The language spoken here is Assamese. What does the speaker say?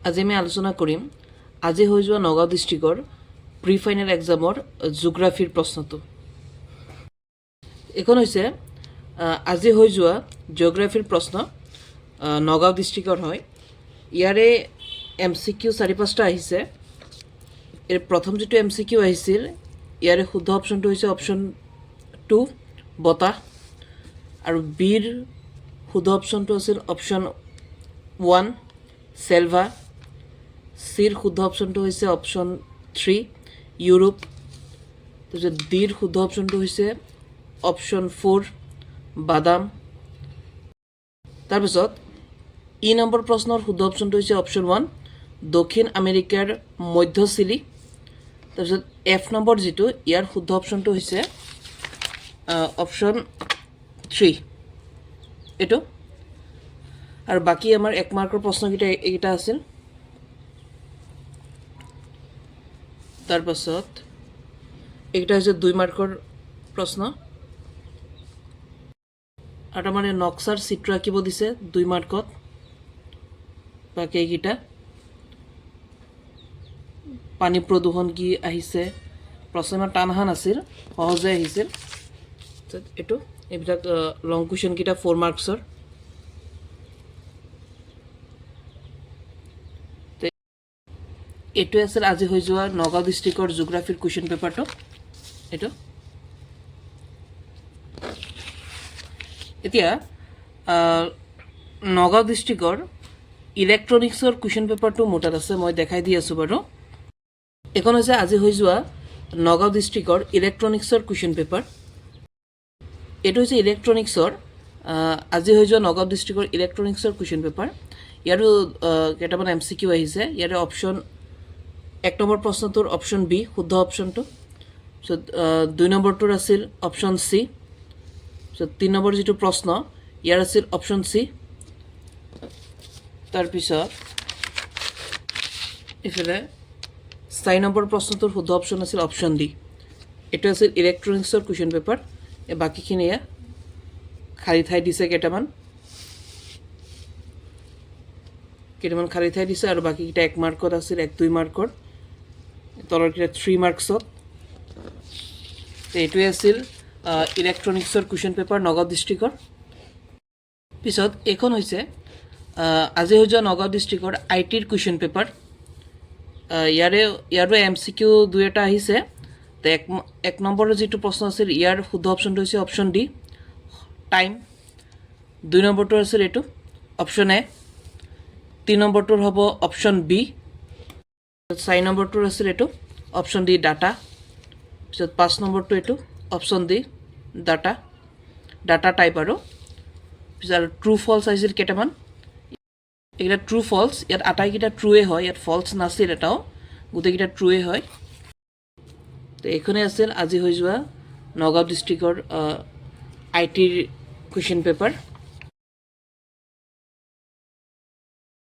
আজি আমি আলোচনা কৰিম আজি হৈ যোৱা নগাঁও ডিষ্ট্ৰিক্টৰ প্ৰি ফাইনেল এক্সামৰ জিঅ'গ্ৰাফিৰ প্ৰশ্নটো। এখন হৈছে আজি হৈ যোৱা জিঅ'গ্ৰাফিৰ প্ৰশ্ন নগাঁও ডিষ্ট্ৰিক্টৰ হয়। ইয়াৰে MCQ 4-5টা আহিছে। ইয়াৰ প্ৰথম যিটো MCQ আহিছিল ইয়াৰে শুদ্ধ অপশ্যনটো হৈছে অপশ্যন 2 বতাহ, আৰু বিৰ শুদ্ধ অপশ্যনটো আছিল অপশ্যন 1 চেলভা, চিৰ শুদ্ধ অপশ্যনটো হৈছে অপশ্যন 3 ইউৰোপ, তাৰপিছত ডিৰ শুদ্ধ অপশ্যনটো হৈছে অপশ্যন 4 বাদাম, তাৰপিছত ই নম্বৰ প্ৰশ্নৰ শুদ্ধ অপশ্যনটো হৈছে অপশ্যন 1 দক্ষিণ আমেৰিকাৰ মধ্য চিলি, তাৰপিছত F নম্বৰ যিটো ইয়াৰ শুদ্ধ অপশ্যনটো হৈছে অপশ্যন 3 এইটো, আৰু বাকী আমাৰ 1 মাৰ্কৰ প্ৰশ্নকেইটা এইকেইটা আছিল। তাৰপাছত এইকেইটা হৈছে 2 মাৰ্কৰ প্ৰশ্ন, আৰু মানে নক্সাৰ চিত্ৰ আঁকিব দিছে 2 মাৰ্কত। বাকী এইকেইটা পানী প্ৰদূষণ কি আহিছে, প্ৰশ্ন ইমান টান অহা নাছিল, সহজে আহিছিল। এইটো এইবিলাক লং কুৱেশ্যনকেইটা 4 মাৰ্কছৰ। এইটোৱে আছিল আজি হৈ যোৱা নগাঁও ডিষ্ট্ৰিক্টৰ জিঅ'গ্ৰাফিৰ কুৱেশ্যন পেপাৰটো। এইটো এতিয়া নগাঁও ডিষ্ট্ৰিক্টৰ ইলেক্ট্ৰনিক্সৰ কুৱেশ্যন পেপাৰটো মোৰ তাত আছে, মই দেখাই দি আছোঁ বাৰু। এখন হৈছে আজি হৈ যোৱা নগাঁও ডিষ্ট্ৰিক্টৰ ইলেক্ট্ৰনিক্সৰ কুৱেশ্যন পেপাৰ। এইটো হৈছে ইলেক্ট্ৰনিক্সৰ আজি হৈ যোৱা নগাঁও ডিষ্ট্ৰিক্টৰ ইলেক্ট্ৰনিক্সৰ কুৱেশ্যন পেপাৰ। ইয়াৰো কেইটামান MCQ আহিছে। ইয়াৰে অপশ্যন 1 নম্বৰ প্ৰশ্নটোৰ অপশ্যন বি শুদ্ধ অপশ্যনটো, তাৰপিছত 2 নম্বৰটোৰ আছিল অপশ্যন চি, তাৰপিছত 3 নম্বৰ যিটো প্ৰশ্ন ইয়াৰ আছিল অপশ্যন চি, তাৰপিছত ইফালে 4 নম্বৰ প্ৰশ্নটোৰ শুদ্ধ অপশ্যন আছিল অপশ্যন ডি। এইটো আছিল ইলেক্ট্ৰনিক্সৰ কুৱেশ্যন পেপাৰ। বাকীখিনি খালী ঠাই দিছে, কেইটামান খালী ঠাই দিছে, আৰু বাকীকেইটা 1 মাৰ্কত আছিল, 1-2 মাৰ্কৰ, তলৰকেইটা 3 মাৰ্কছত। এইটোৱে আছিল ইলেক্ট্ৰনিক্সৰ কুৱেশ্যন পেপাৰ নগাঁও ডিষ্ট্ৰিক্টৰ। পিছত এইখন হৈছে আজি হৈ যোৱা নগাঁও ডিষ্ট্ৰিক্টৰ IT-ৰ কুৱেশ্যন পেপাৰ। ইয়াৰো MCQ 2-এটা আহিছে। তো 1 নম্বৰৰ যিটো প্ৰশ্ন আছিল ইয়াৰ শুদ্ধ অপশ্যনটো হৈছে অপশ্যন ডি টাইম, 2 নম্বৰটোৰ আছিল এইটো অপশ্যন এ, 3 নম্বৰটোৰ হ'ব অপশ্যন বি, 4 নম্বৰটোৰ আছিল এইটো অপশ্যন ডি ডাটা, পিছত 5 নম্বৰটো এইটো অপশ্যন ডি ডাটা টাইপ, আৰু পিছত ট্ৰু ফল্ছ আহিছিল কেইটামান। এইকেইটা ট্ৰু ফল্ছ, ইয়াত আটাইকেইটা ট্ৰুৱে হয়, ইয়াত ফল্ছ নাছিল এটাও, গোটেইকেইটা ট্ৰুৱে হয়। তো এইখনেই আছিল আজি হৈ যোৱা নগাঁও ডিষ্ট্ৰিক্টৰ IT-ৰ কুৱেশ্যন পেপাৰ।